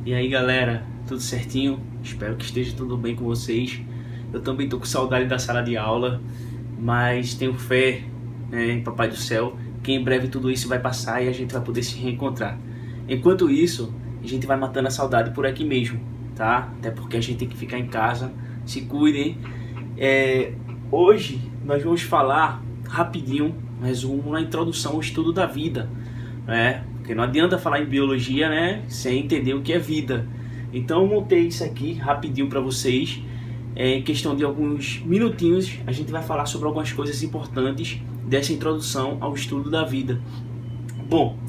E aí galera, tudo certinho? Espero que esteja tudo bem com vocês. Eu também tô com saudade da sala de aula, mas tenho fé, em Papai do Céu, que em breve tudo isso vai passar e a gente vai poder se reencontrar. Enquanto isso, a gente vai matando a saudade por aqui mesmo, tá? Até porque a gente tem que ficar em casa, se cuidem. Hoje nós vamos falar rapidinho, um resumo, na introdução ao estudo da vida, né? Porque não adianta falar em biologia, né, sem entender o que é vida. Então eu montei isso aqui rapidinho para vocês. Em questão de alguns minutinhos, a gente vai falar sobre algumas coisas importantes dessa introdução ao estudo da vida. Bom,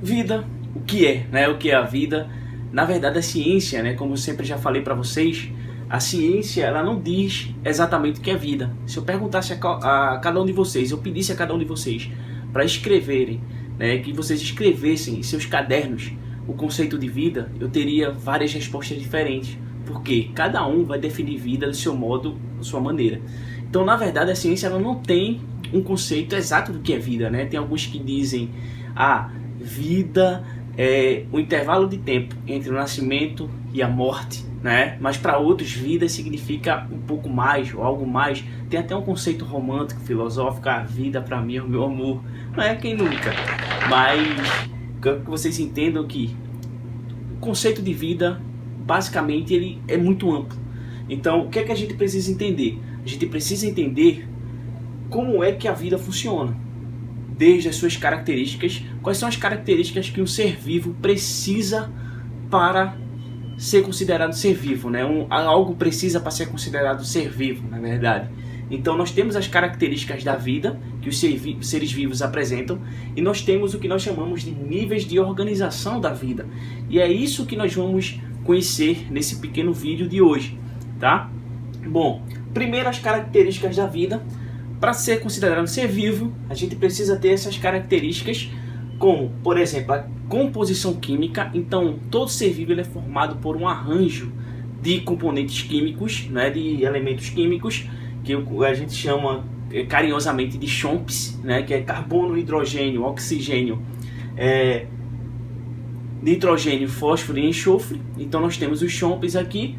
vida, o que é, né? O que é a vida? Na verdade, a ciência, né, como eu sempre já falei para vocês, a ciência ela não diz exatamente o que é vida. Se eu perguntasse a cada um de vocês, eu pedisse a cada um de vocês para escreverem, né, que vocês escrevessem em seus cadernos o conceito de vida, eu teria várias respostas diferentes, porque cada um vai definir vida do seu modo, da sua maneira. Então, na verdade, a ciência ela não tem um conceito exato do que é vida, né? Tem alguns que dizem, vida é o intervalo de tempo entre o nascimento e a morte, né? Mas para outros, vida significa um pouco mais ou algo mais. Tem até um conceito romântico, filosófico, a vida para mim é o meu amor. Não é quem nunca. Mas quero que vocês entendam que o conceito de vida, basicamente, ele é muito amplo. Então, o que é que a gente precisa entender? A gente precisa entender como é que a vida funciona, desde as suas características. Quais são as características que um ser vivo precisa para ser considerado ser vivo, né? Algo precisa para ser considerado ser vivo, na verdade. Então nós temos as características da vida que os seres vivos apresentam, e nós temos o que nós chamamos de níveis de organização da vida. E é isso que nós vamos conhecer nesse pequeno vídeo de hoje, tá? Bom, primeiro as características da vida. Para ser considerado ser vivo, a gente precisa ter essas características, como, por exemplo, a composição química. Então, todo ser vivo ele é formado por um arranjo de componentes químicos, né, de elementos químicos, que a gente chama carinhosamente de chomps, né, que é carbono, hidrogênio, oxigênio, nitrogênio, fósforo e enxofre. Então, nós temos os chomps aqui.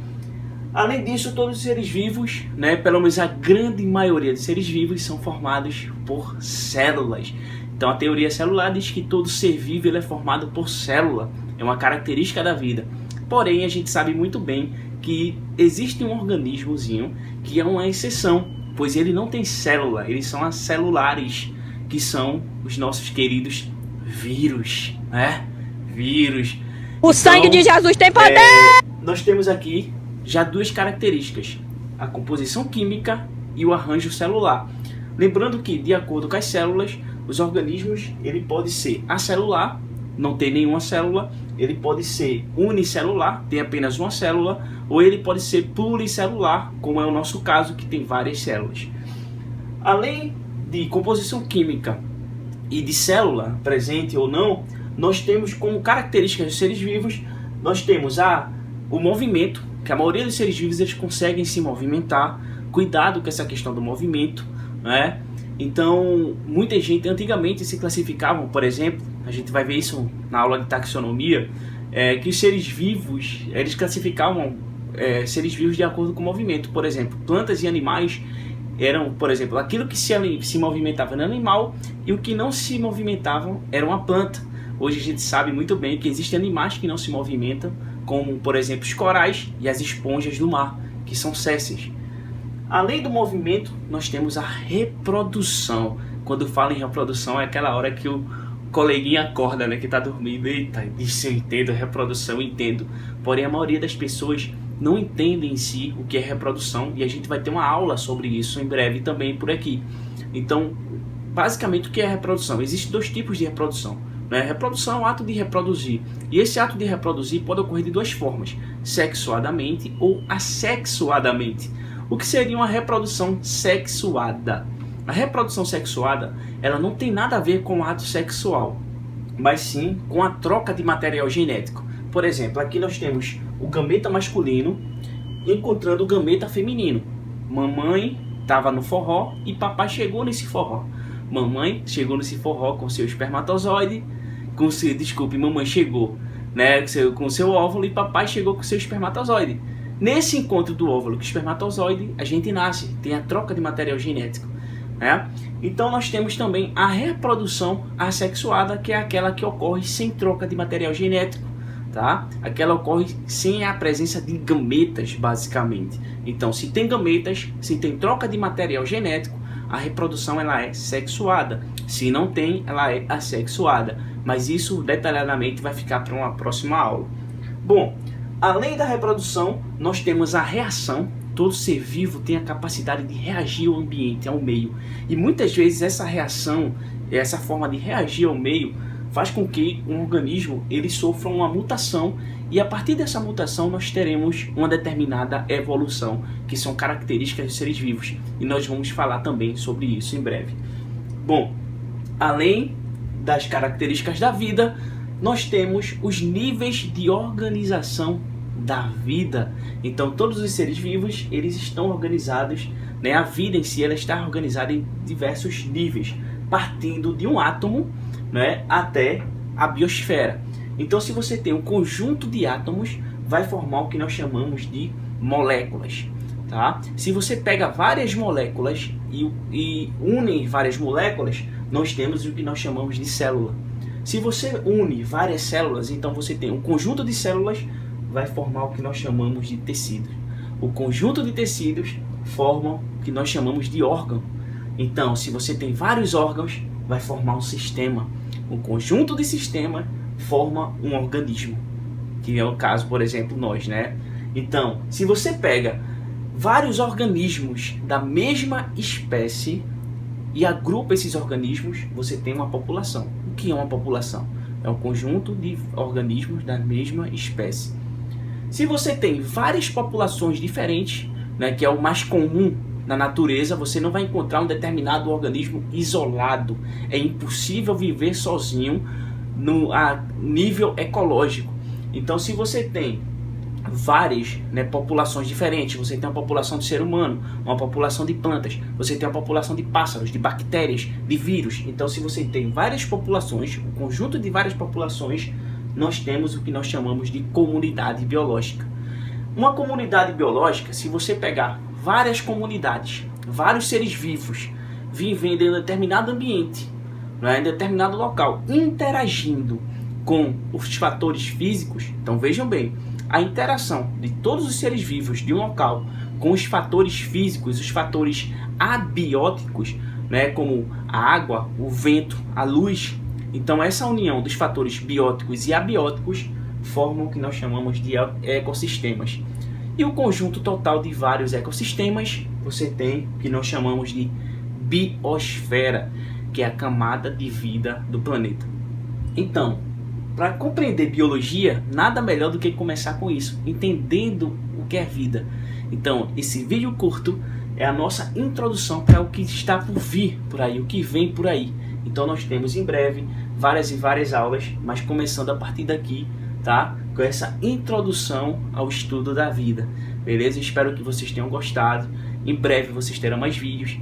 Além disso, todos os seres vivos, né, pelo menos a grande maioria dos seres vivos, são formados por células. Então a teoria celular diz que todo ser vivo ele é formado por célula, é uma característica da vida. Porém, a gente sabe muito bem que existe um organismozinho que é uma exceção, pois ele não tem célula, eles são acelulares, que são os nossos queridos vírus, né? Vírus. O sangue de Jesus tem poder! Nós temos aqui já duas características, a composição química e o arranjo celular. Lembrando que, de acordo com as células, os organismos, ele pode ser acelular, não ter nenhuma célula, ele pode ser unicelular, ter apenas uma célula, ou ele pode ser pluricelular, como é o nosso caso, que tem várias células. Além de composição química e de célula, presente ou não, nós temos como características dos seres vivos, nós temos o movimento, que a maioria dos seres vivos eles conseguem se movimentar. Cuidado com essa questão do movimento, né? Então, muita gente antigamente se classificavam, por exemplo, a gente vai ver isso na aula de taxonomia, que os seres vivos, eles classificavam seres vivos de acordo com o movimento. Por exemplo, plantas e animais eram, por exemplo, aquilo que se movimentava era animal e o que não se movimentava era uma planta. Hoje a gente sabe muito bem que existem animais que não se movimentam, como, por exemplo, os corais e as esponjas do mar, que são sésseis. Além do movimento, nós temos a reprodução. Quando falo em reprodução, é aquela hora que o coleguinha acorda, né, que está dormindo. Eita, isso eu entendo, reprodução eu entendo. Porém, a maioria das pessoas não entendem em si o que é reprodução, e a gente vai ter uma aula sobre isso em breve também por aqui. Então, basicamente, o que é reprodução? Existem dois tipos de reprodução. Reprodução é o ato de reproduzir. E esse ato de reproduzir pode ocorrer de duas formas: sexuadamente ou assexuadamente. O que seria uma reprodução sexuada? A reprodução sexuada, ela não tem nada a ver com o ato sexual, mas sim com a troca de material genético. Por exemplo, aqui nós temos o gameta masculino encontrando o gameta feminino. Mamãe estava no forró e papai chegou nesse forró. Mamãe chegou nesse forró com seu espermatozoide, mamãe chegou né, com o seu óvulo, e papai chegou com o seu espermatozoide. Nesse encontro do óvulo com o espermatozoide, a gente nasce, tem a troca de material genético, né? Então nós temos também a reprodução assexuada, que é aquela que ocorre sem troca de material genético, tá? Aquela ocorre sem a presença de gametas, basicamente. Então, se tem gametas, se tem troca de material genético, a reprodução ela é sexuada. Se não tem, ela é assexuada. Mas isso detalhadamente vai ficar para uma próxima aula. Bom, além da reprodução, nós temos a reação. Todo ser vivo tem a capacidade de reagir ao ambiente, ao meio. E muitas vezes essa reação, essa forma de reagir ao meio, faz com que um organismo ele sofra uma mutação, e a partir dessa mutação nós teremos uma determinada evolução, que são características dos seres vivos, e nós vamos falar também sobre isso em breve. Bom, além das características da vida, nós temos os níveis de organização da vida. Então todos os seres vivos eles estão organizados, né? A vida em si ela está organizada em diversos níveis, partindo de um átomo, né, até a biosfera. Então se você tem um conjunto de átomos, vai formar o que nós chamamos de moléculas, tá? Se você pega várias moléculas e une várias moléculas, nós temos o que nós chamamos de célula. Se você une várias células, então você tem um conjunto de células, vai formar o que nós chamamos de tecido. O conjunto de tecidos formam o que nós chamamos de órgão. Então, se você tem vários órgãos, vai formar um sistema. Um conjunto de sistema forma um organismo, que é o caso, por exemplo, nós, né? Então, se você pega vários organismos da mesma espécie e agrupa esses organismos, você tem uma população. O que é uma população? É um conjunto de organismos da mesma espécie. Se você tem várias populações diferentes, né, que é o mais comum na natureza, você não vai encontrar um determinado organismo isolado. É impossível viver sozinho a nível ecológico. Então, se você tem várias, né, populações diferentes, você tem uma população de ser humano, uma população de plantas, você tem uma população de pássaros, de bactérias, de vírus. Então, se você tem várias populações, um conjunto de várias populações, nós temos o que nós chamamos de comunidade biológica. Uma comunidade biológica, se você pegar várias comunidades, vários seres vivos vivendo em determinado ambiente, né, em determinado local, interagindo com os fatores físicos, então vejam bem, a interação de todos os seres vivos de um local com os fatores físicos, os fatores abióticos, né, como a água, o vento, a luz. Então essa união dos fatores bióticos e abióticos formam o que nós chamamos de ecossistemas. E o conjunto total de vários ecossistemas, você tem o que nós chamamos de biosfera, que é a camada de vida do planeta. Então, para compreender biologia, nada melhor do que começar com isso, entendendo o que é vida. Então, esse vídeo curto é a nossa introdução para o que está por vir por aí, o que vem por aí. Então nós temos em breve várias e várias aulas, mas começando a partir daqui, tá? Com essa introdução ao estudo da vida, beleza? Espero que vocês tenham gostado. Em breve vocês terão mais vídeos.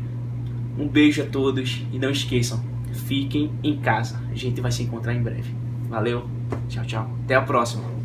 Um beijo a todos e não esqueçam, fiquem em casa. A gente vai se encontrar em breve. Valeu, tchau, tchau. Até a próxima.